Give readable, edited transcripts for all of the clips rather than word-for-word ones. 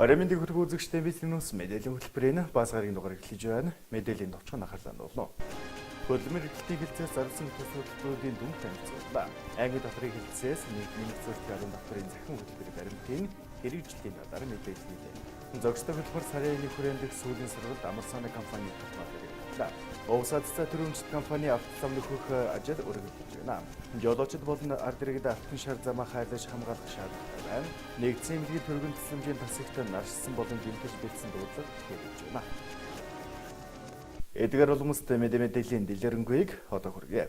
Ороймын хөрхөө үзэгчтэй MBC мэдээллийн хөтөлбөрийн бааз гарагийн дугаар эхлэж байна. Мэдээллийн товчхон анхаарлаа болно. Хөдөлмөр эрхлэлтийн хилцээс зарласан хөтөлбөрийн дүн танилцууллаа. Англи доторын хилцээс нийгмийн зөвлөлтийн доторын захин хөтөлбөрийн баримтын хэрэгжилтийн талаар мэдээлэл нийлээ. Зохистой хөтөлбөр сарын 1 хүрээнд сүүлийн сард амар санаа компани татвар хэрэглээ. Овсадцаа төрөмжлөлт компани автозам нөхөх ажил үргэлжлэж байна. Жолоочид болон ард иргэд автын шар замаа хайлаж хамгаалах шаардлагатай байна. Нэгдсэн эмнэлгийн төргөн тусламжийн тасагт наршсан болон дэмжиж бэлдсэн дуудлага хэрэгжиж байна. Эдгээр улмст мэдээллийн дэлгэрэнгүй одоо хүргэе.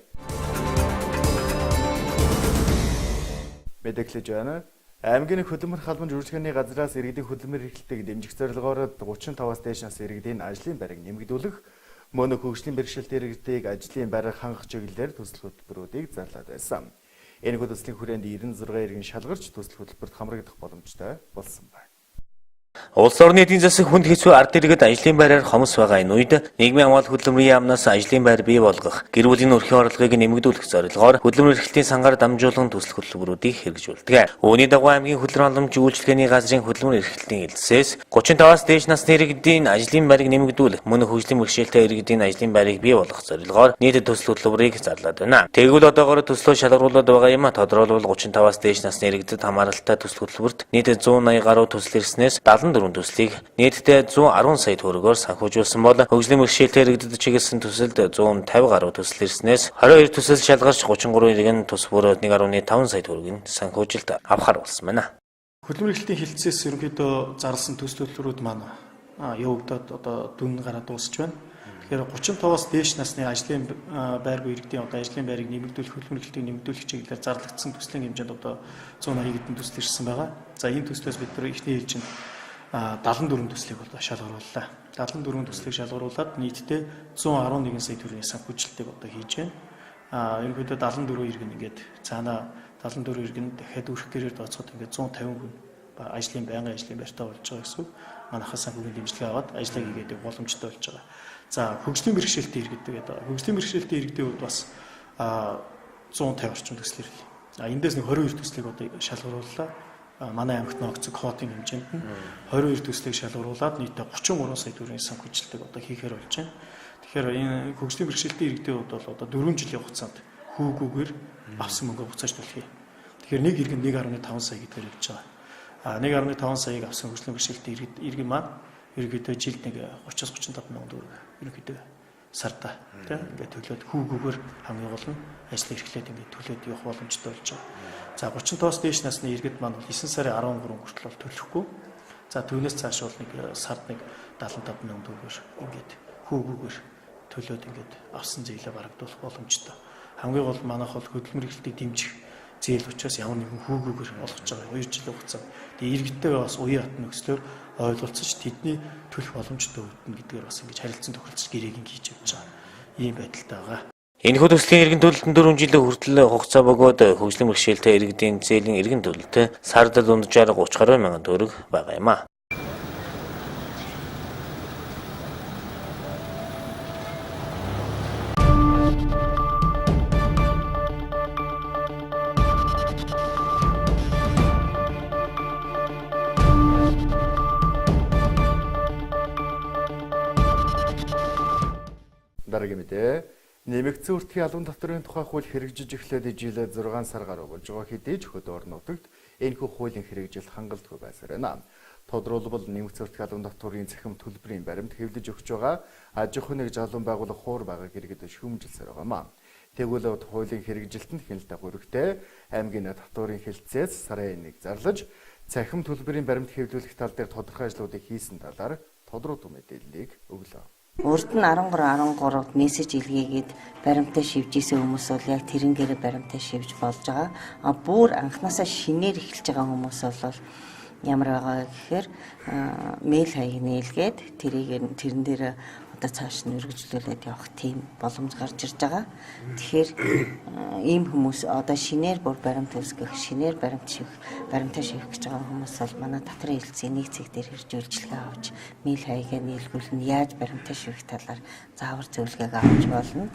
Мэдээлж байна. Аймгийн хөдөлмөр халбан жуулчны газраас иргэдийн хөдөлмөр эрхлэлтийг дэмжих зорилгоор 35-аас дээш насны иргэдийн ажлын байрыг нэмэгдүүлэх, мөн хөгжлийн бэрхшээлт иргэдийг ажлын байраар хангах чиглэлээр төсөл хөтөлбөрүүдийг зарлаад байсан. Энэ төслийн хүрээнд 96 иргэн шалгарч төсөл хөтөлбөрт хамрагдах боломжтой болсон байна. Улс орны эдийн засаг хүнд хэцүү ард иргэд ажлын байраар хомс байгаа энэ үед нийгмийн хамгаалалт хөдөлмөрийн яамнаас ажлын байр бий болгох, гэр бүлийн өрхийн орлогыг нэмэгдүүлэх зорилгоор хөдөлмөр эрхлэлтийн сангаар дамжуулан төсөл хөтөлбөрүүдийг хэрэгжүүлдэг. Үүний дагуу аймгийн хөдөлмөр халамж үйлчлэгээний газрын хөдөлмөр эрхлэлтийн хэлтсээс 35-аас дээш насны иргэдийн ажлын байрыг нэмэгдүүлэх, мөн хөгжлийн бэрхшээлтэй иргэдийн ажлын байрыг бий болгох зорилгоор нийт төсөл хөтөлбөрийг зарлаад байна. Тэгвэл одоогоор төслөө шалгаруулад байгаа юм. Тодорхойлбол 35-аас дээш насны иргэдэд хамааралтай төсөл хөтөлбөрт нийт 180 гаруй төсөл ирснээс 74 төслийг нийтдээ 110 сая төгрөгөөр санхүүжүүлсэн бол хөгжлийн бэрхшээлтэй иргэдэд чиглэсэн төсөлд 150 гаруй төсөл ирснээс 22 төсөл шалгарч 33 иргэн тус бүр 1.5 сая төгрөгийн санхүүжилт авахар болсон байна. Хөдөлмөр эрхлэлтийн хэлтсээс ерөнхийдөө зарласан төсөл хөтөлбөрүүд маань явагдаад одоо дүн гараад дуусч байна. Тэгэхээр 35-аас дээш насны ажлын байргүй иргэдийн одоо ажлын байрыг нэмэгдүүлэх, хөдөлмөр эрхлэлтийг нэмэгдүүлэх чиглэлээр зарлагдсан төслийн хэмжээнд одоо 180 хэдэн төсөл ирсэн байгаа. За энэ төслөөс бид нар эхний ээлжинд 74 төслийг бол шалгарууллаа. 74 төслийг шалгаруулад нийтдээ 111 сая төгрөгийн санхүүжилтийг одоо хийж байна. Ерөнхийдөө 74 иргэн ингээд цаанаа 74 иргэн дахиад өрх гэрээр тооцоход ингээд 150 хүн ажлын байнгын ажлын байртаа болж байгаа гэсэн. Манайхаас санхүүгийн дэмжлэг аваад ажлаа хийгээд боломжтой болж байгаа. За хөгжлийн бэрхшээлтэй иргэд гэдэг. Хөгжлийн бэрхшээлтэй иргэдийн хувьд бас 150 орчим төсөл ирлээ. Эндээс нэг 22 төслийг одоо шалгарууллаа. Манай аймагт ногцог хотын хэмжээнд нь 22 төслийг шалгаруулад нийтдээ 33 сая төгрөгийн санхүүжилтийг одоо хийхээр болж байна. Тэгэхээр энэ хөгжлийн бэрхшээлтэй иргэдийн хувьд бол одоо 4 жилийн хугацаанд хүүгүүгээр авсан мөнгө буцааж төлөх юм. Тэгэхээр нэг иргэн 1.5 сая гэдгээр явж байгаа. 1.5 саяыг авсан хөгжлийн бэрхшээлтэй иргэн маань ерөнхийдөө жилд нэг 30-35 мянган төгрөг ерөнхийдөө сарда тийм ингээд төлөөд хүүгүүгээр хамгийн гол нь ажлын эрхлээд ингээд төлөөд явах боломжтой болж байгаа. За 35-аас дээш насны иргэд маань 9 сарын 13 хүртэл төлөхгүй. За түүнээс цааш бол нэг сард нэг 75 мянган төгрөгөөр ингээд хүүгүүгээр төлөөд ингээд авсан зээлээ барагдуулах боломжтой. Хамгийн гол манайх бол хөдөлмөр эрхлэлтийг дэмжих зээл учраас ямар нэгэн хүүгүүгээр олгож байгаа 2 жилийн хугацаанд. Тэгээ иргэдтэйгээ бас уян хатан нөхцлөөр ойлголцож тэдний төлөх боломжтой үүднэ гэдгээр бас ингэж харилцан тохиролцож гэрээг хийж явж байгаа. Ийм байдалтай байгаа. Энэхүү төслийн иргэн төлөлтөнд 4 жилийн хүртэл хугацаа бөгөөд хөгжлийн бэрхшээлтэй иргэдийн зээлийн иргэн төлөлтөд сард дунджаар 30 гаруй мянган төгрөг байгаа юм а. Дараагийн мэдээ. Нэмэгдсэн үртгийн албан татврын тухай хууль хэрэгжиж эхлээд жил 6 сар гаруй болж байгаа хэдий ч хөдөө орон нутагт энэхүү хуулийн хэрэгжилт хангалтгүй байсаар байна. Тодорхойлбол нэмэгдсэн үртгийн албан татврын захим төлбөрийн баримт хэвлэж өгч байгаа аж ахуйн нэг жалуун байгууллага хуур байгааг иргэд шүүмжилсээр байгаа юм. Тэгвэл хуулийн хэрэгжилтэнд хяналт хүрэгтэй аймгийн татврын хэлтсээс сарын 1 зарлаж захим төлбөрийн баримт хэвлүүлэх тал дээр тодорхой ажлуудыг хийсэн талаар тодорхой мэдээллийг өглөө. Урд нь 13 мессеж илгээгээд баримтаа шивж исэн хүмүүс бол яг тэрнгээрээ баримтаа шивж болж байгаа. Бүр анханасаа шинээр эхэлж байгаа хүмүүс бол ямар байгаа гэхээр мэйл хаяг нээлгээд тэрэн дээр одоо цааш нь үргэлжлүүлээд явах тийм боломж гарч ирж байгаа. Тэгэхээр ийм хүмүүс одоо шинээр бүр баримт үүсгэх, шинээр баримтаа шивэх гэж байгаа хүмүүс бол манай татрын хэлтсийн нэг цэг дээр ирж үйлчлэгээ авч мэйл хаягаа нийлгүүлнэ, яаж баримтаа шивэх талаар заавар зөвлөгөөг авч болно.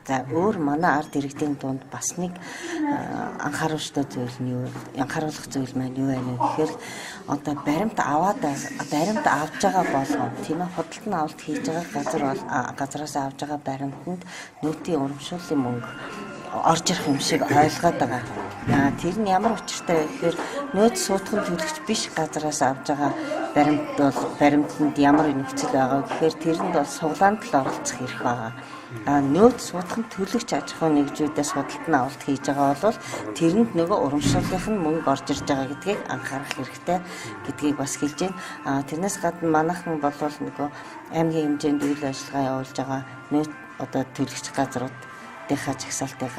За өөр манай ард иргэдийн дунд бас нэг анхааруулах зүйл нь юу маань юу байна вэ гэхээр одоо баримт аваад баримт авж байгаа болгоом тийм ээ худалдан авалт хийж байгаа газар бол газараас авж байгаа баримтанд нөөтийн урамшууллын мөнгө орж ирэх юм шиг ойлгоод байгаа. Тэр нь ямар учиртай вэ гэхээр нөөц суудхан төлөгч биш газараас авж байгаа баримт бол баримтанд ямар нөхцөл байгаа гэхээр тэрэнд бол суглаанд л оролцох эрх байгаа. Нөөц суудхан төлөгч аж ахуй нэгжүүдээс худалдан авалт хийж байгаа бол тэрэнд нөгөө урамшууллынх нь мөнгө орж ирж байгаа гэдгийг анхаарах хэрэгтэй гэдгийг бас хэлж байна. Тэрнээс гадна манайхан бол нөгөө аймгийн хэмжээнд үйл ажиллагаа явуулж байгаа нөөц одоо төлөгч газрууд дэхаж жагсаалтыг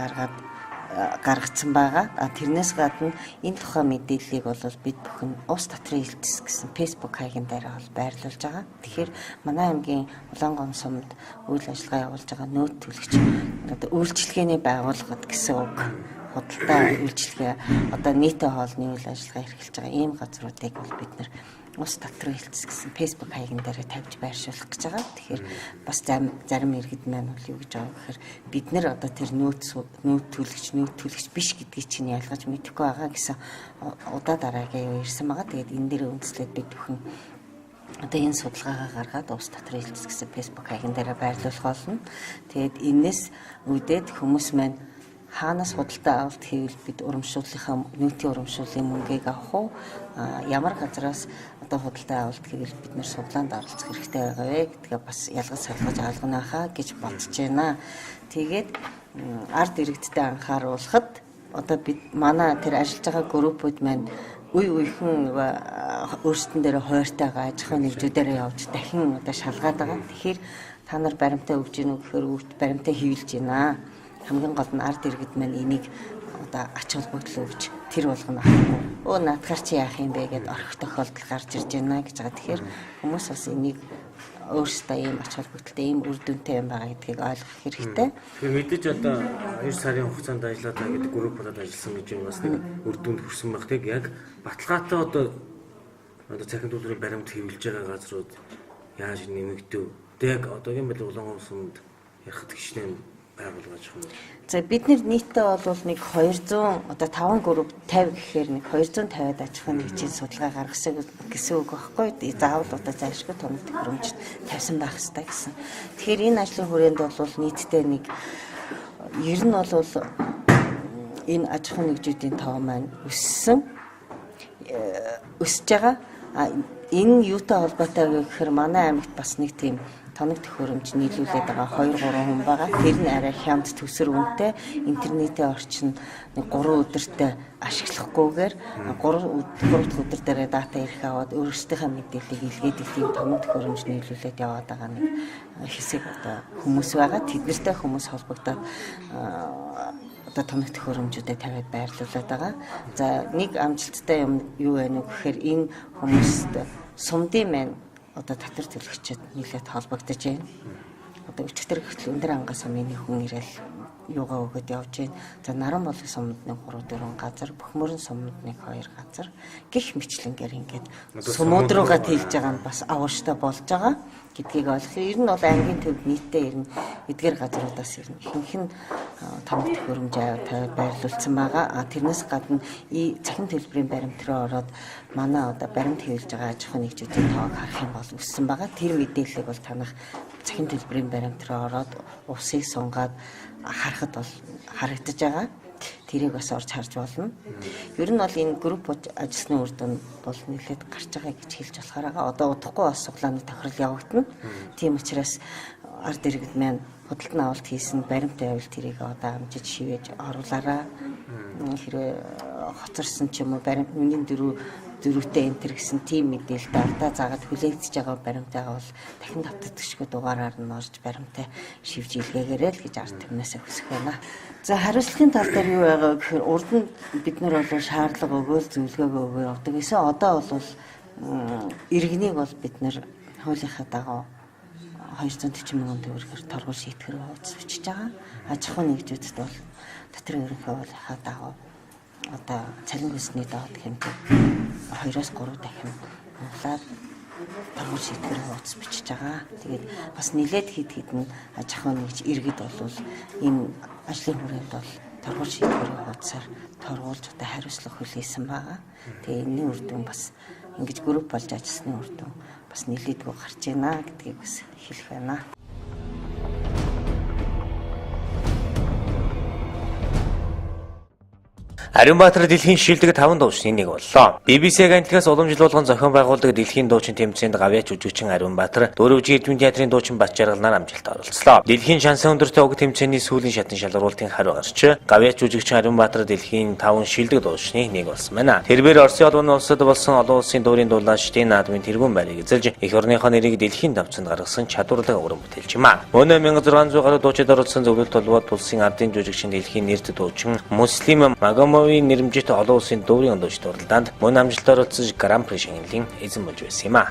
гаргацсан байгаа. Тэрнээс гадна энэ тухай мэдээллийг бол бид бүхэн Улс татрын хэлтс гэсэн Facebook хаягийн дээр бол байрлуулж байгаа. Тэгэхээр манай аймгийн Улаангом сумд үйл ажиллагаа явуулж байгаа нөөц төлөгч одоо үйлчлэгээний байгууллагад гэсэн үг. Худалдаа үйлчлэгээ одоо нийтийн хоолны үйл ажиллагаа эрхэлж байгаа ийм газруудыг бол бид нэр Улс татрын хэлтс гэсэн Facebook хаягийн дээр тавьж байршуулах гэж байгаа. Тэгэхээр бас зарим иргэд маань бол юу гэж байгаа гэхээр бид нэр одоо тэр нөөц төлөгч биш гэдгийг чинь ялгаж мэдэхгүй байгаа гэсэн удаа дараагийн ирсэн байгаа. Тэгээд энэ дээр үндэслээд бид бүхэн одоо энэ судалгаагаа гаргаад Улс татрын хэлтс гэсэн Facebook хаягийн дээр байрлуулах болно. Тэгээд энэс үүдээд хүмүүс маань хаанаас худалдаа авалт хийвэл бид урамшууллынхаа нөөтийн урамшууллын мөнгийг авах уу? Ямар газраас одоо худалдаа авалт хийвэл бид нэр суглаанд оролцох хэрэгтэй байгаа вэ гэдгээ бас ялгаж салгаж ойлгоно хаа гэж бодож байна. Тэгээд ард иргэдтэй анхааруулахад одоо бид манай тэр ажиллаж байгаа группууд маань үе үехэн өөрсдөн дээр хойртойгоо аж ахуй нэгжүүдээр явж дахин одоо шалгаад байгаа. Тэгэхээр та нар баримтаа өгж гинүү гэхээр баримтаа хийлж байна. Хамгийн гол нь ард иргэд маань энийг одоо ач холбогдол өгч тэр болгоно авахгүй. Наадахар чи яах юм бэ гэд орох тохиолдол гарч ирж байна гэж байгаа. Тэгэхээр хүмүүс бас энийг өөрсдөө ийм ач холбогдолтой ийм үр дүнтэй юм байгаа гэдгийг ойлгох хэрэгтэй. Тэгэхээр мэдээж одоо 2 сарын хугацаанд ажиллаад байгаа гэдэг группуудад ажилласан гэж бас нэг үр дүнд хүрсэн баг. Тэг яг баталгаатай одоо цахим төлбөрийн баримт хэвлэж байгаа газрууд яаж нэмэгдэв? Тэг одоогийн байдлаар Улаангом сумд ярахад гişнээ байгуулгаж байна. За бид нийтдээ бол нэг 200 одоо 5 групп 50 гэхээр нэг 250-аад аж ахуйн нэгжийн судалгаа гаргасан гэсэн үг байхгүй. Заавал одоо зайлшгүй томд төхөөрөмж тавьсан байх хэрэгтэй гэсэн. Тэгэхээр энэ ажлын хүрээнд бол нийтдээ нэг ер нь бол энэ аж ахуйн нэгжүүдийн тоо маань өссөн өсөж байгаа. Энэ юутай холбоотой вэ гэхээр манай аймагт бас нэг тийм тоног төхөөрөмж нийлүүлээд байгаа 2-3 хүн байгаа. Тэр нь арай хямд төсөр үнэтэй интернетийн орчин 3 өдөртөө ашиглахгүйгээр 3 өдөр дээр дата ирэх аваад өөрсдийнхээ мэдээллийг илгээд тийм тоног төхөөрөмж нийлүүлээд яваад байгаа нэг хэсэг одоо хүмүүс байгаа. Тэднэртэй хүмүүс холбогдоод одоо тоног төхөөрөмжүүдэд тавиад байрлуулад байгаа. За нэг амжилттай юм юу вэ гэхээр энэ хүмүүст сумдын маань одоо татвар төлөгчид нийлээд холбогдож байна. Одоо өчигдөр гэтэл өндөр ангаа сумын хүн ирэл юугаа өгöd явж байна. За наран болгийн сумд нэг 3-4 газар, Бөхмөрөн сумд нэг 2 газар гих мэтлэнгээр ингээд сумууд руугаа тэлж байгаа нь бас авууштай болж байгаа гэдгийг ойлгох. Ер нь бол аймгийн төвд нийтдээ ер нь эдгээр газруудаас ер нь ихэнх нь томд төхөөрөмж тавиад байрлуулсан байгаа. Тэрнээс гадна цахим төлбөрийн баримт руу ороод манай одоо баримт хэвлэж байгаа аж ахуйн нэгжүүдийн тоог харах юм бол өссөн байгаа. Тэр мэдээллийг бол танах цахим төлбөрийн баримт руу ороод усыг сунгаад харахад бол харагдаж байгаа. Тэрийг бас орж харж болно. Ер нь бол энэ групп ажилласны үр дүн бол нэлээд гарч байгаа гэж хэлж болохоор байгаа. Одоо удахгүй бас суглааны тохирол явагдана. Тийм учраас ард иргэд маань худалдан авалт хийсэн баримт байвал тэрийг одоо амжиж шивээж оруулаарай. Хэрвээ хоцорсон ч юм уу баримт үнийн дөрөвтэй энтер гэсэн тийм мэдээлэлд алдаа заагаад хүлээгдэж байгаа баримтайгаа бол дахин давтагдчихгүй дугаараар нь орж баримтаа шивж илгээгээрэй л гэж ард түмнээсээ хүсэх байна. За хариуцлагын тал дээр юу байгаа гэхээр урд нь бид нар бол шаардлага өгөөл зөвлөгөөгөө өгөө явдаг. Эсвэл одоо бол иргэнийг бол бид нар хуулийнхаа дагуу 240 мянган төгрөгөөр торгуул шийтгэр үүсвэж байгаа. Аж ахуйн нэгжүүдэд бол татрын ерөнхий хуулийнхаа дагуу одоо цалин хөлсний доод хэмжээ 2-3 дахин улаад торгуур шийдвэрийн хуудас бичиж байгаа. Тэгээд бас нэлээд хэд аж ахуйн нэгж иргэд бол энэ ажлын хүрээнд бол торгуур шийдвэрийн хуудасаар торгуулж одоо хариуцлага хүлээсэн байгаа. Тэгээ энэний үр дүн бас ингэж групп болж ажилласны үр дүн бас нэлээдгүй гарч байна гэдгийг бас хэлэх байна. Ариунбаатар дэлхийн шилдэг 5 дуучны нэг боллоо. MBC агентлагаас уламжлал болгон зохион байгуулдаг дэлхийн дуучин тэмцээнд гавьяач жүжигчин Ариунбаатар Дөрөвжин Эрдмийн театрын дуучин бат жаргалнаар амжилтаар оролцлоо. Дэлхийн шансын өндөртэй уг тэмцээний сүүлийн шатны шалгаруулалтын хариу гарч гавьяач жүжигчин Ариунбаатар дэлхийн 5 шилдэг дуучны нэг болсон байна. Тэрбээр Оросын улсын улсад болсон олон улсын дуурийн дулаачдын наадмын тэргүүн байрыг эзэлж эх орныхоо нэрийг дэлхийн давцанд гаргасан чадварлаг уран бүтээлч юм а. Мөн 1600 гаруй дуучид оролцсон зөвлөлт толгойд улсын ардын жүжигчин дэлхийн нэрд дуучин Муслим Магомовын нэрмжит олон улсын дүүрийн өндөөч дурлалдаанд мөн амжилтаар оролцож Гран При шагналын эзэн болж байсан юм а.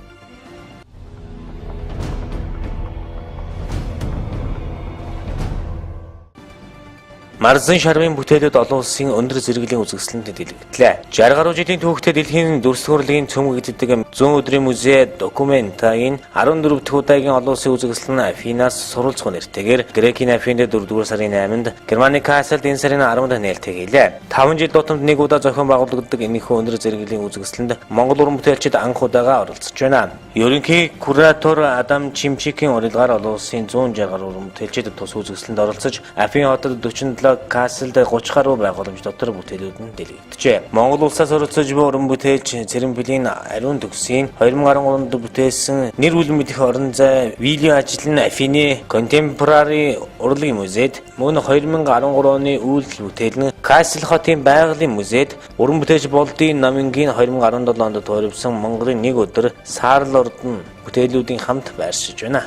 Марзан шармын бүтээлүүд олон улсын өндөр зэрэглэлийн үзэсгэлэнтэд дэлгэтлээ. 60 гаруй жилийн түүхтэй дэлхийн дүрслэхүүрлийн цөм гэдэг 100 өдрийн музей документагийн 14 дахь удаагийн олон улсын үзэсгэлэн Афинаас суралцах нэртэйгээр Грекийн Афинд 4-р сарын 8-нд, Германы Касселд энэ сарын 10-нд нээлттэй хийлээ. 5 жил тутамд нэг удаа зохион байгуулагддаг энэхүү өндөр зэрэглэлийн үзэсгэлэнд Монгол уран бүтээлчид анх удаага оролцож байна. Ерөнхий куратор Адам Чимчикийн урилгаар олон улсын 160 гаруй уран бүтээлчид тус үзэсгэлэнд оролцож Афин хотод 47 Касселд 30 гаруй байгууламж дотор бүтээлүүд нь дэлгэгдэжээ. Монгол улсаас оролцож буй уран бүтээлч Цэрэнбэлийн ариун төгсийн 2013 онд бүтээсэн нэр хүл мэдэх орон зай видео ажил нь Афины Contemporary урлагийн музейд, мөн 2013 оны үйлдэл бүтээл нь Кассел хотын байгалийн музейд, уран бүтээлч Болдын намынгийн 2017 онд тойрвсон Монголын нэг өдөр Саарл ордон бүтээлүүдийн хамт байршиж байна.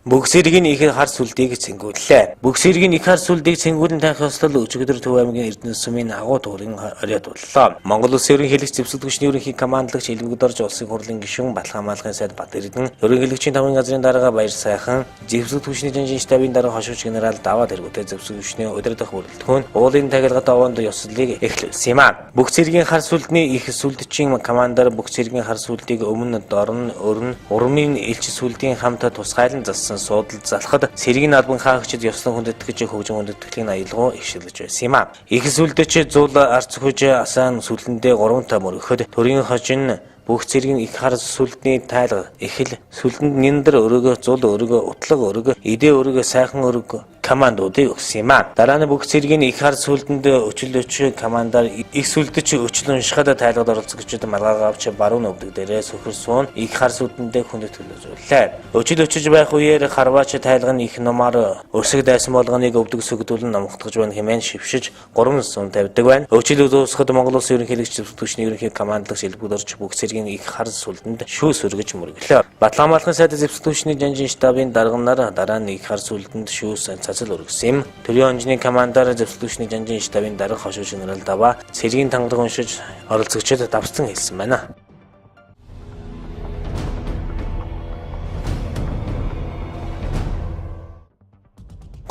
Бүгс иргэн их хар сүлдийг цэнгүүллээ. Бүгс иргэн их хар сүлдийг цэнгүүлэн тайх ёслол өчигдөр Төв аймгийн Эрдэнэ сумын агуу туурын оройд боллоо. Монгол Улсын ерөнхийлөгч зэвсэг түвшний ерөнхий командлагч Илвэгдорж улсын хурлын гишүүн Балхан хамгаалахын сайд Бат Эрдэнэ, ерөнхийлөгчийн таван газрын дарга Баяр сайхан, зэвсэг түвшний жанжин штабын дарга хошууч генерал Даваад Тэргүүтэй зэвсэг түвшний удирдах бүрэлдэхүүн уулын тагилгад овоонд ёслолыг эхлүүлсэн юм а. Бүгс иргэн хар сүлдний их сүлдчин командир бүгс иргэн хар сүлдийг өмнө дорн өрн урмын элч сүлдийн хамт тусгайлан зассан суудал залхад сэргийн албан хаагчид ёслон хүндэтгэж хөгжин хүндэтгэлийн аялгау ишгэлж байсан юм а. Их сүлдэч зул арц хүж асаан сүлдэндээ 3 та мөрөхөд төрийн хожин бүх зэргийн их хар сүлдний тайлга эхэл сүлдэнд ниндэр өрөг зул өрөг утлаг өрөг идэ өрөг сайхан өрөг командуудыг өгсөн юм а. Дараа нь бүх зэргийн их хар сүлдэнд өчлөч командаар их сүлдэч өчлөн уншихад тайлгад оролцогчид малгай авч баруун өвдөг дээрээ сөхөр суун их хар сүлдэндээ хүндэтгэлүүлээ. Өчлөчж байх үеэр харваач тайлга нь их номоор өсөг дайсан болгоныг өвдөг сөгдүүлэн номхотгож байна хэмээн шившиж 3 сум тавьдаг байна. Өчлөг дуусахад Монгол Улсын ерөнхийлөгч түвшний ерөнхий командлагч Илвэгдорж бүх их хар сүлдэнд шүүс өргөж мөргөлөө. Батлан хамгаалахын сайд зэвсэг түвшний жанжин штабын дарганаар дараа нь их хар сүлдэнд шүүс цацал өргөсөн юм. Төрийн онжны командаар зэвсэг түвшний жанжин штабын дарга хошууч генерал Даваа цэргийн тангараг уншиж оролцогчид давтсан хэлсэн байна.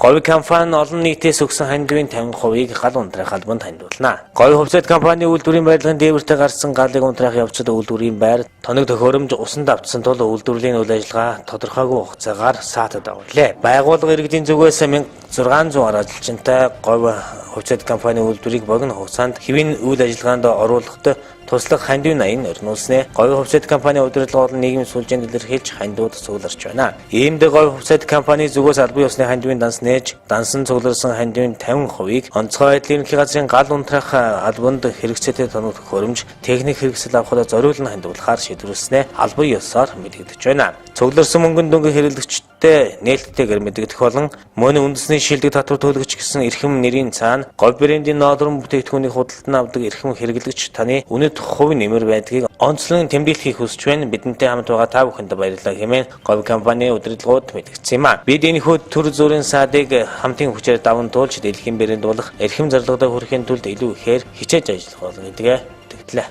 Говь компани олон нийтээс өгсөн хандивын 50%-ийг гал унтраах албанд хандуулна. Говь хувьсад компани үйлдвэрийн байрлагын дээвэртэй гарсан галыг унтраах явцад үйлдвэрийн байр тоног төхөөрөмж усан давтсан тул үйлдвэрлэлийн үйл ажиллагаа тодорхойгүй хугацаагаар саатад авлаа. Байгууллага иргэдийн зүгээс 1600 гаруй ажилчинтай говь хувьсад компани үйлдвэрийг богино хугацаанд хэвийн үйл ажиллагаанд оруулахад туслах хандивын аян өрнүүлснэ. Говь хувьсад компани удирдлага болон нийгмийн сүлжээнд илэрхийлж хандиуд цугларч байна. Иймд говь хувьсад компани зүгээс албан ёсны хандивын данс нээж дансан цугларсан хандивын 50%-ийг онцгой байдлын ерөнхий газрын гал унтраах албанд хэрэгцээтэй тоног төхөөрөмж техник хэрэгсэл авахд зориулан хандуулахаар шийдвэрлэснэ албан ёсоор мэдэгдэж байна. Цугларсан мөнгөнд дөнгө хэрэглэгчтэй нээлттэйгээр мэдэгдэх болон мөн үндэсний шилдэг татвар төлөгч гэсэн эрхэм нэрийн цаана говь брендийн ноодорн бүтээгдэхүүнийг худалдан авдаг эрхэм хэрэглэгч таны үнэт хувь нэмэр байдгийг онцлон тэмдэглэхийг хүсэж байна. Бидэнтэй хамт байгаа та бүхэнд баярлалаа хэмээн говь компани удирдлагууд мэдгдсэн юм а. Бид энэхүү төр зүрийн саадыг хамтын хүчээр даван туулж дэлхийн брэнд болох эрхэм зорилгодоо хүрэхин тулд илүү ихээр хичээж ажиллах болно гэдгээ тэгтлээ.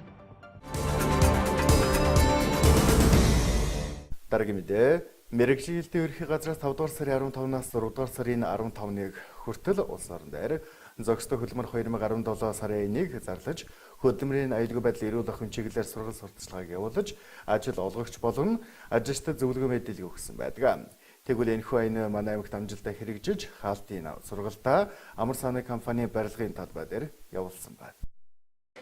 Дараагийн мэдээ мэргэжлийн ерөнхий газраас 5 дугаар сарын 15-наас 6 дугаар сарын 15-ныг хүртэл улс орон дээр зохистой хөдөлмөр 2017 сарын 1-ийг зарлаж хөдөлмөрийн аюулгүй байдлыг эрүүл ахуйн чиглэлээр сургалт сурталчилгааг явуулж ажил олгогч болгон ажилчдад зөвлөгөө мэдээлэл өгсөн байдаг. Тэгвэл энэхүү аян манай аймагт амжилттай хэрэгжиж хаалтын сургалтаа амар санаа компани барилгын талбай дээр явуулсан байна.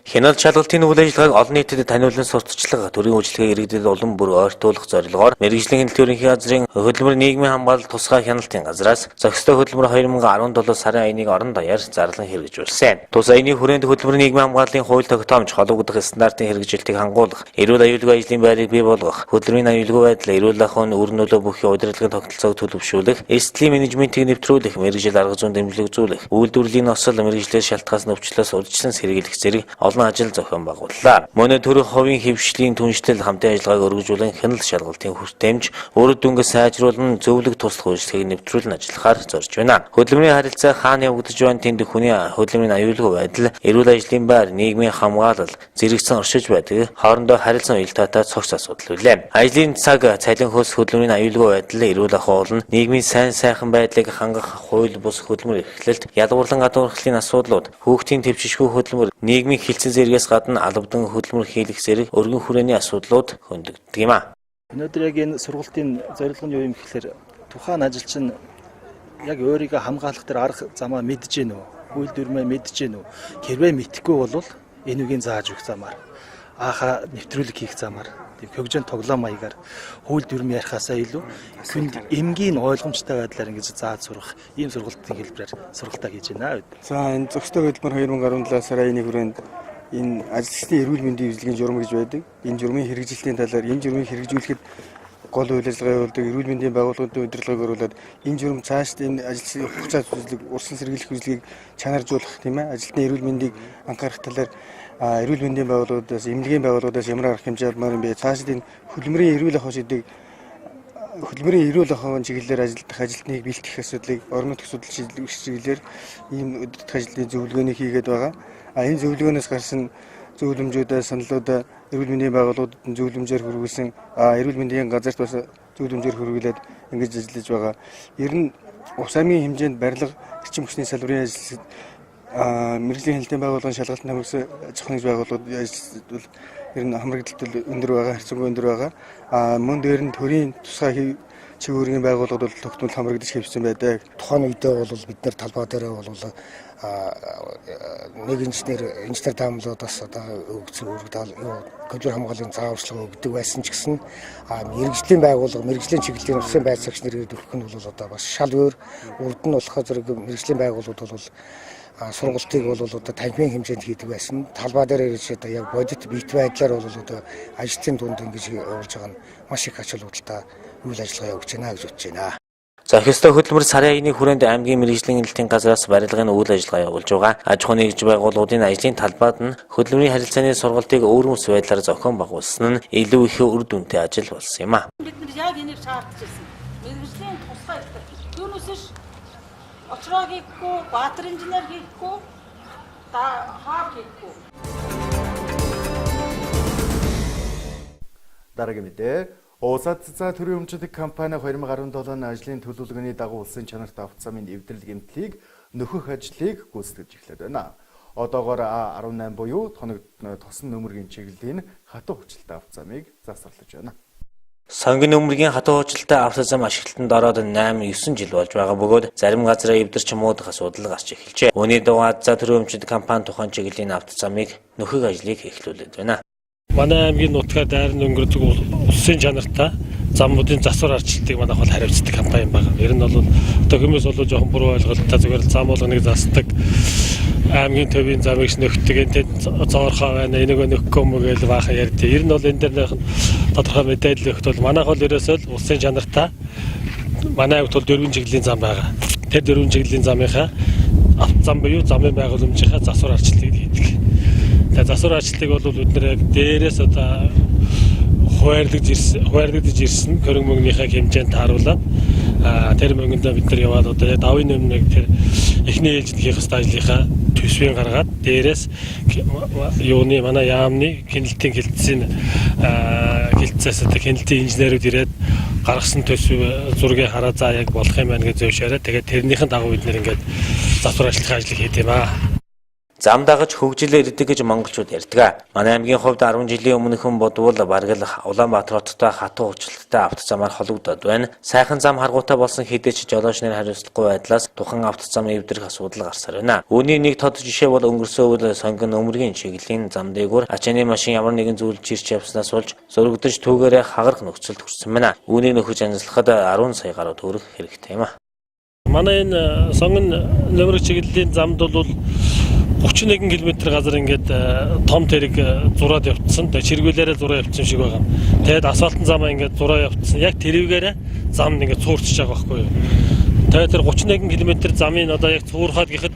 Хяналт шалгалтын үйл ажиллагааг олон нийтэд таниулан сурталчлага төрийн үйлчлэгээ иргэдэд улам бүр ойртуулах зорилгоор мэргэжлийн хяналт ерөнхий газрын хөдөлмөр нийгмийн хамгаалалт тусгай хяналтын газраас зохистой хөдөлмөр 2017 сарын аяныг орон даяар зарлан хэрэгжүүлсэн. Тус аяны хүрээнд хөдөлмөр нийгмийн хамгааллын хууль тогтоомж холбогдох стандартын хэрэгжилтийг хангуулах, эрүүл аюулгүй ажлын байрыг бий болгох, хөдөлмөрийн аюулгүй байдал, эрүүл ахуйн үр нөлөө бүхий удирдлагын тогтолцоог төлөвшүүлэх, эрсдлийн менежментийг нэвтрүүлэх, мэргэжил арга зүйн дэмжлэг үзүүлэх, үйлдвэрлэлийн осол мэргэжлээс шалтгаалсан өвчлөөс урьдчилан сэргийлэх зэрэг олон ажил зохион байгууллаа. Мөнө төрөх хувийн хэвшлийн түншлэл хамтын ажиллагааг өргөжүүлэн хяналт шалгалтын хүртээмж, үр дүнгээ сайжруулан зөвлөг туслах үйлчлэгийг нэвтрүүлэн ажиллахаар зорж байна. Хөдөлмөрийн харилцаа хаана явагдаж байна тэнд хүний хөдөлмөрийн аюулгүй байдал, эрүүл ажлын байр, нийгмийн хамгаалал, зэрэгцэн оршиж байдаг хоорондоо харилцан уялдаатай цогц асуудал билээ. Ажлын цаг, цалин хөлс, хөдөлмөрийн аюулгүй байдал, эрүүл ахуй болон нийгмийн сайн сайхан байдлыг хангах хууль бус хөдөлмөр эрхлэлт, ядуурлан гадуурхлын асуудлууд, хүүхдийн төвчшгүй хөдөлмөр, нийгмийн хилцэн зэрэгээс гадна албадан хөдөлмөр хийлгэх зэрэг өргөн хүрээний асуудлууд хөндөгддөг юм а. Өнөөдөр яг энэ сургалтын зорилго нь юу юм гэхээр тухайн ажилч нь яг өөрийгөө хамгаалах тэр арга замаа мэдж гэнэ үү? Үйлдвэрмээ мэдж гэнэ үү? Хэрвээ мэдхгүй бол энэ үгийн зааж өгөх замаар ааха нэвтрүүлэг хийх замаар хөгжин тоглоом маягаар үйлдвэрмээ ярихаасаа илүү хүнд эмгийн ойлгомжтой байдлаар ингэж зааж сурах ийм сургалтын хэлбэрээр сургалтаа хийж байна. За энэ зохистой хөдөлмөр 2017 сарын 1-ний хүрээнд энэ ажилчдын эрүүл мэндийн эзлэгийн журам гэж байдаг. Энэ журмын хэрэгжилтийн талаар энэ журмыг хэрэгжүүлэхэд гол үйл ажиллагаа явуулдаг эрүүл мэндийн байгууллагуудын удирдлагыг оруулаад энэ журам цаашд энэ ажилчдын хугацаа зүйлийг урьдчилан сэргийлэх үзлэгийг чанаржуулах тийм ээ ажилтны эрүүл мэндийг анхаарах талаар эрүүл мэндийн байгууллагуудаас эмнэлгийн байгууллагуудаас ямар арга хэмжээ авмаар юм бэ? Цаашд энэ хөдөлмөрийн эрүүл ахуй шийдэг хөдөлмөрийн эрүүл ахуйн чиглэлээр ажиллах ажилтныг бэлтгэх асуудлыг орон нутгийн асуудал шийдэх чиглэлээр ийм удирдах ажлын зөвлөгөөнийг хийгээд байгаа. Энэ зөвлөгөөнөөс гарсан зөвлөмжүүдээ саналуудаа эрүүл мэндийн байгууллагуудад зөвлөмжөөр хүргүүлсэн эрүүл мэндийн газарт бас зөвлөмжөөр хүргүүлээд ингэж ажиллаж байгаа. Ер нь Увс аймгийн хэмжээнд барилга эрчим хүчний салбарын ажил мэргэжлийн хяналтын байгууллагын шалгалтын хамрагсан аж ахуйн байгууллагууд бол ер нь хамрагдaltaд өндөр байгаа, харьцангуй өндөр байгаа. Мөн дээр нь төрийн тусгай чиг үүргийн байгууллагууд бол тогтмол хамрагдаж хэвчсэн байдаг. Тухайн үедээ бол бид нэр талбай дээр бол нэг инженер таамаглуудаас өгсөн үргэлжлэл хөдөлмөр хамгааллын зааварчилгаа өгдөг байсан ч гэсэн мэргэжлийн байгууллага, мэргэжлийн чиглэлийн улсын байр цагч нэрээр өгөх нь бол бас шал өөр. Урд нь болохоор зэрэг мэргэжлийн байгууллагууд бол сургалтыг бол танхимын хэмжээнд хийдэг байсан. Талбай дээр ирж яг бодит бит байдлаар бол ажилтны дунд ингэж явуулж байгаа нь маш их ач холбогдолтой үйл ажиллагаа явуулж байна гэж бодож байна. Зохистой хөдөлмөр сарын 1-ний хүрээнд аймгийн мэргэжлийн хяналтын газраас барилгын үйл ажиллагаа явуулж байгаа. Аж ахуйн нэгж байгууллагуудын ажлын талбайд нь хөдөлмөрийн харилцааны сургалтыг өөрөмс байдлаар зохион байгуулсан нь илүү их үр дүнтэй ажил болсон юм а. Бид нар яг энийг шаардж ирсэн. Мэргэжлийн тусгай юунаас очроо хийхгүй, баатар инженер хийхгүй, хаа хийхгүй. Дараагийн мэдээ. Улсад цэцээ төрийн өмчөдөг компани 2017 оны ажлын төлөвлөгөөний дагуу улсын чанарт авах замын эвдрэл гэмтлийг нөхөх ажлыг гүйцэтгэж эхлэв байна. Одоогоор А18 буюу тоног тосон нөмөргийн чиглэлийн хатуу хүчилтэй авах замыг засварлаж байна. Сонгон нөмөргийн хатуу хүчилтэй авах зам ашиглалтанд ороод 8-9 жил болж байгаа бөгөөд зарим газраа эвдэрч муудах асуудал гарч эхэлжээ. Үүний дагуу цэцээ төрийн өмчөдөг компани тухайн чиглэлийн авах замыг нөхөх ажлыг эхлүүлээд байна. Манай аймгийн нутгаар дайрны өнгөрдөг улсын чанартай замуудын засвар арчилтыг манайх бол хариуцдаг компани байгаа. Ер нь бол одоо хүмүүс бол жоохон буруу ойлголттой зүгээр зам болгоныг засдаг. Аймгийн төвийн замыг нөхдөг, энэ зоорхоо байна, энийг нөхөхгүй мө гэж баахан ярьдаг. Ер нь бол энэ дээр тодорхой мэдээлэл өгөх бол манайх бол ерөөсөө улсын чанартай манай аймагт бол 4 чиглэлийн зам байгаа. Тэр 4 чиглэлийн замынхаа зам буюу замын байгууламжийнхаа засвар арчилтыг хийдэг. Засвар арчилтыг бол бид нэр дээрээс одоо хуваарлагдж ирсэн хөрөнгө мөнгөнийхээ хэмжээнд тааруулаад тэр мөнгөндөө бид нар яваад одоо давын нэмнэг тэр эхний ээлжид хийх ёстой ажлынхаа төсвийг гаргаад дээрээс юуны манай яамны хяналтын хилцээний хилцээс хяналтын инженерүүд ирээд гаргасан төсөв зургийг хараа за яг болох юм байна гэж зөвшөөрөө. Тэгээд тэрнийхэн дагуу бид нэр ингээд засвар ажиллах ажлыг хийд юм аа. Зам дагаж хөгжилээр ирдэг гэж монголчууд ярьдаг. Манай аймгийн хувьд 10 жилийн өмнөхөн бодвол бараг л Улаанбаатар хоттой хатуу өвчлөлттэй автозамаар холбогдоод байна. Сайхан зам харгуутай болсон хэдий ч жолооч нар хариуцлагагүй байдлаас тухайн автозам эвдрэх асуудал гарсаар байна. Үүний нэг тод жишээ бол өнгөрсөн үйл сонгон өмөргийн чиглэлийн зам дээгүүр ачааны машин ямар нэгэн зүйл чирч явснаас болж зурагдж түүгээрээ хагарах нөхцөлд хүрсэн байна. Үүнийг нөхөж анзлахад 10 сая гаруй төгрөг хэрэгтэй юм а. Манай энэ сонгон нөмрөг чиглэлийн замд бол 31 км газар ингээд том тэрэг зураад явцсан. Тэгээ чиргүүлээрээ зураа явцсан шиг байгаа. Тэгээд асфальтын замаа ингээд зураа явцсан. Яг тэрвгээрээ зам ингээд цуурчж байгаа байхгүй юу. Тэгээд тэр 31 км замын одоо яг цуурхаад гэхэд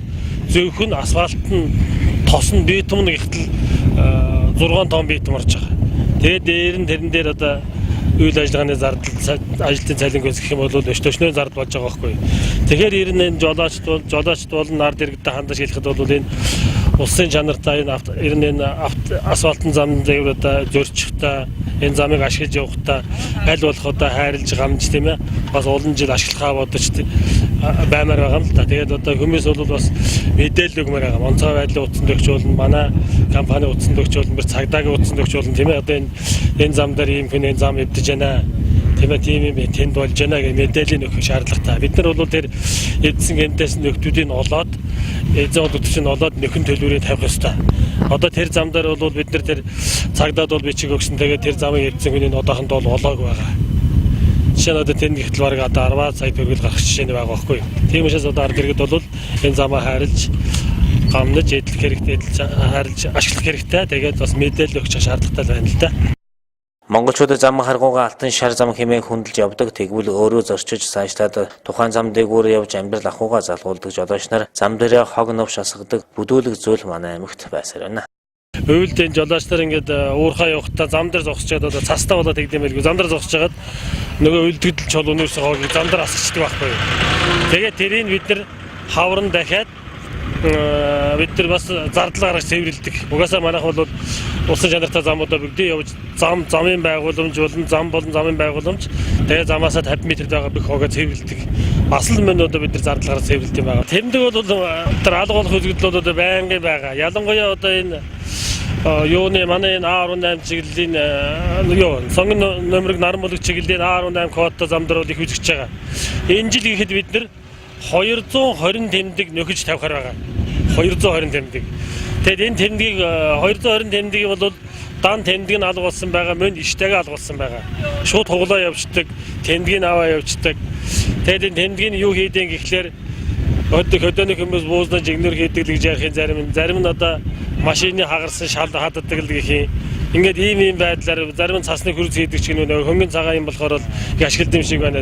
зөвхөн асфальтын тос нь битум гэхтэл 6 тонн битум орж байгаа. Тэгээд дээр нь тэрэн дээр одоо үйл ажиллагааны зардал ажлын цалинг гэх юм бол өчтөчнөө зардал болж байгаа байхгүй. Тэгэхээр ер нь жолоочд бол нар дэрэгдээ хандаж хэлэхэд бол энэ улсын чанартай энэ асфальтын зам дээр одоо зөрчихтэй энэ замыг ашиглаж явахдаа аль болох одоо хайрлж гамж тийм ээ бас олон жил ашиглахаа бодож баймаар байгаа юм л та. Тэгээд одоо хүмүүс бол бас мэдээлэл өгмөр байгаа. Онцгой байдлын утсан төгч бол манай компани утсан төгч бол мөр цагдаагийн утсан төгч бол тийм ээ одоо энэ зам дээр ийм хүн энэ зам эвдэж байна. Тийм ээ тийм юм тэнд болж байна гэх мэдээлэл өгөх шаардлагатай. Бид нар бол тэр эдсэн гэнтээс нөхдүүдийг олоод эзэн олдогчийг олоод нөхөн төлбөрийг тавих ёстой. Одоо тэр зам дээр бол бид нар тэр цагдаад бол бичиг өгсөн. Тэгээд тэр замыг эдсэн хүний одоохонд бол олоогүй байгаа. Жишээ нь одоо тэнд гэтэл бараг одоо 10 сая төгрөг гарах жишээ нь байгаа байхгүй. Тийм учраас одоо ард иргэд бол энэ замаа хайрлж гамнаж эдлэх хэрэгтэй, хайрлж ашиглах хэрэгтэй. Тэгээд бас мэдээлэл өгөх шаардлагатай байна л да. Монголчууд зам харгуугаа алтан шар зам хэмээн хүндэлж явдаг. Тэгвэл өөрөө зорчиж сайжлаад тухайн зам дээгүүр явж амьдрал ахуйгаа залгуулдаг жолооч нар зам дээрээ хог новш асгадаг бүдүүлэг зүйл манай аймагт байсаар байна. Өөлд энэ жолооч нар ингээд уурхаа явахдаа зам дээр зогсчоод одоо цастаа болоод тэгдэм байлгүй. Зам дээр зогсчоод нөгөө үлдгэдэл чулуунаас хоог зам дээр асгачдаг байхгүй юу. Тэгээд тэрийг бид нар хавран дахиад бид нар бас зардал гаргаж цэвэрлэдэг. Угаасаа манайх бол улсын чанартай замуудаа бүгдээ явж замын байгууламж болон зам болон замын байгууламж тэгээ замаасаа 50 м байгаа бүх хоогоо цэвэрлэдэг. Бас л мөн одоо бид нар зардал гаргаж цэвэрлэдэг юм байна. Тэмдэг бол тэр алга болох үзэгдэл бол одоо байнгын байгаа. Ялангуяа одоо энэ юуны манай энэ А18 чиглэлийн сонгон нөмрөг наран чиглэлийн А18 кодтой зам дээр бол их үзэгч байгаа. Энэ жил гэхэд бид нар 220 тэмдэг нөхөж тавихаар байгаа. 220 тэмдэг. Тэгэд энэ тэмдгийг 220 тэмдгийг бол дан тэмдэг нь алга болсон байгаа, мөн иштэйгээ алга болсон байгаа. Шууд хуглаа явждаг, тэмдгийг аваа явждаг. Тэгэд энэ тэмдгийг юу хийдэг гэхлээр хөдөөний хүмүүс буузнаж игнор хийдэг л гэж ярихын зарим нь одоо машины хагарсан шал хаддаг л гэх юм. Ингээд ийм байдлаар зарим нь цасны хөрөц хийдэг ч гэнэ хөнгөн цагаан юм болохоор л ашиглалт юм шиг байна.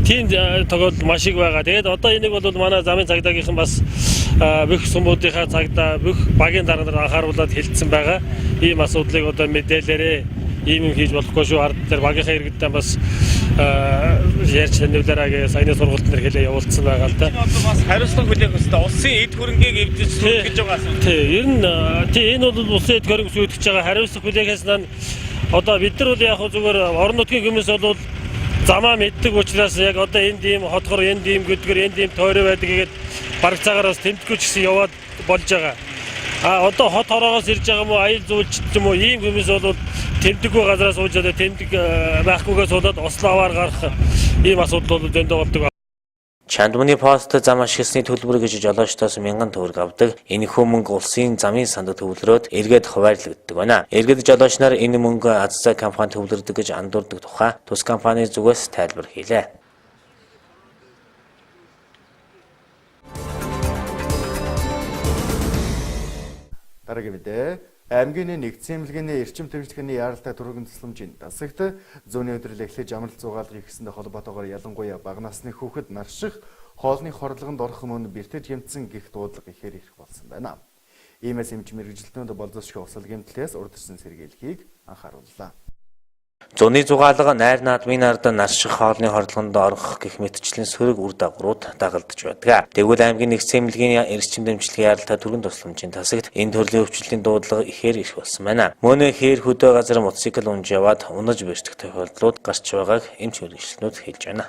Тийм тохиолдол маш их байгаа. Тэгээд одоо энийг бол манай замын цагдаагийнхан бас бүх сумуудынхаа цагдаа бүх багийн дараа нар анхааруулад хэлсэн байгаа. Ийм асуудлыг одоо мэдээлээрээ ийм юм хийж болохгүй шүү. Ард дээр багийнхаа иргэдтэй бас ярьж танилцуулаарай гэж саяны сургалт нар хэлээ явуулсан байгаа л да. Бас хариуцлага хүлээх ёстой. Улсын эд хөрөнгийг эвдэж сүйтгэж байгаа асуулт. Тийм, энэ бол улсын эд хөрөнгө сүйтгэж байгаа. Хариуцлага хүлээхээс нь одоо бид нар бол яг зүгээр орон нутгийн хүмүүс бол замаа мэддэг учраас яг одоо энд ийм хотгор, энд ийм гүдгэр, энд ийм тойроо байдаг гэгээд бараг цагаараас тэмдэггүй ч гэсэн яваад болж байгаа. Одоо хот хороогоос ирж байгаа мó аял зүүлч юм уу ийм хүмүүс бол тэмдэггүй газраас сууж одоо тэмдэг байхгүйгээс болоод ослооваар гарах ийм асуудал бол дөндөө болдог. Чандманы пост зам ашигласны төлбөр гэж жолоочдоос 1000 төгрөг авдаг. Энэхүү мөнгө улсын замын санд төвлөрөөд эргээд хуваарлагддаг байна. Эргээд жолооч нар энэ мөнгө аззаа компани төвлөрдөг гэж андуурдаг тухай тус компани зүгээс тайлбар хийлээ. Дараагийн мэдээ. Аймгийн нэгдсэн эмнэлгийн эрчим төвчлэгийн яаралтай түргэн тусламжийн дасагт зүүнний өдрөл эхлэж амралт зугаалгыг хийсэндээ холбоотойгоор ялангуяа бага насны хүүхэд нарших хоолны хорлогонд орох мөн бэртэж гэмтсэн гих дуудлага ихээр ирэх болсон байна. Иймээс эмч мэргэжилтнүүд болзошгүй усал гэмтлээс урд ирсэн сэргийлхийг анхаарууллаа. Зуны зугаалга найр наадмын ард нарших хоолны хордлогонд орох гэх мэтчлэн сөрөг үр дагаврууд дагалдж байдаг. Тэгвэл аймгийн нэгдсэн эмнэлгийн эрчим дэмжлэгийн яралтай түргэн тусламжийн тасагт энэ төрлийн өвчлөлийн дуудлага ихээр их болсон байна. Мөн хээр хөдөө газар мотоцикл унж яваад унаж бэртэх тохиолдлууд гарч байгааг эмч мэргэжилтнүүд хэлж байна.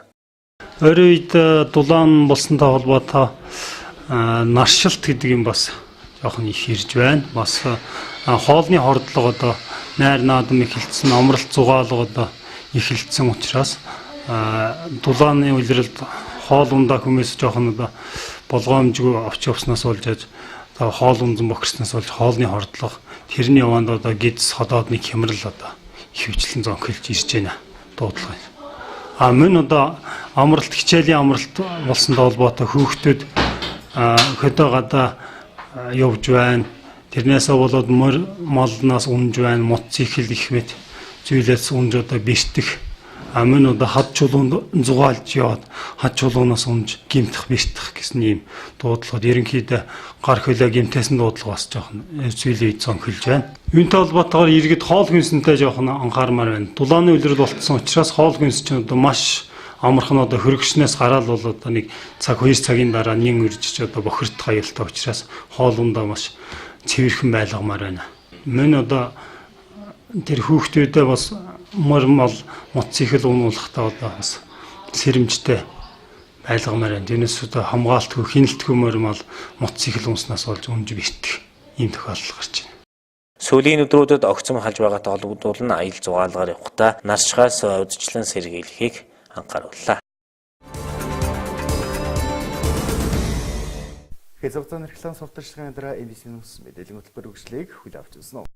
Ойрын үед дулаан болсонтой холбоотой наршилт гэдэг юм бас жоохон их ирж байна. Бас хоолны хордлого одоо найр наадам эхэлсэн, амралт зугаалга одоо эхэлсэн учраас дулааны улиралд хоол ундаа хүмүүс жоохон одоо болгоомжгүй авч явснаас болж хоол унзан бохирснаас болж хоолны хордлого тэрний яванд одоо гидс ходоодны хямрал одоо хөвчлэн зонхилж ирж байна. Дуудлага. Мөн одоо амралт хичээлийн амралт болсонтой холбоотой хүүхдүүд хөдөө гадаа явж байна. Тэрнээсээ болоод молноос унж байна, мотоцикл их мэт зүйлээс унж одоо бэртэх. Мөн одоо хад чулуунд зугаалж яваад хад чулуунаас унж гимтэх бэртэх гэсэн ийм дуудлагууд ерөнхийдөө гар хөлөө гимтээсэн дуудлага бас жоохон зүйлийг зонхилж байна. Үүнтэй холбоотойгоор иргэд хоол хүнсэнтэй жоохон анхаармаар байна. Дулааны улирал болтсон учраас хоол хүнс чинь одоо маш амархан одоо хөргөчнөөс гараад бол одоо нэг цаг 2 цагийн дараа нин үржиж одоо бохирдох аюултай учраас хоолундаа маш цэвэрхэн байлгамаар байна. Мөн одоо тэр хүүхдүүдэд бас мормол мотоцикл унуулахдаа одоо бас сэрэмжтэй байлгамаар байна. Тэрнээс одоо хамгаалтгүй хяналтгүй мормол мотоцикл унснаас болж унж бэртэх ийм тохиолдол гарч байна. Сүүлийн өдрүүдэд огцом халж байгаатай холбогдуулан аял зугаалгаар явахдаа наршихаас удирчлан сэргийлэхийг анхаарууллаа. Хэзээ реклам сурталчилгааны дараа MBC-ийн мэдээллийн хөтөлбөр өгчлийг хүлээн авч үзсэн үү?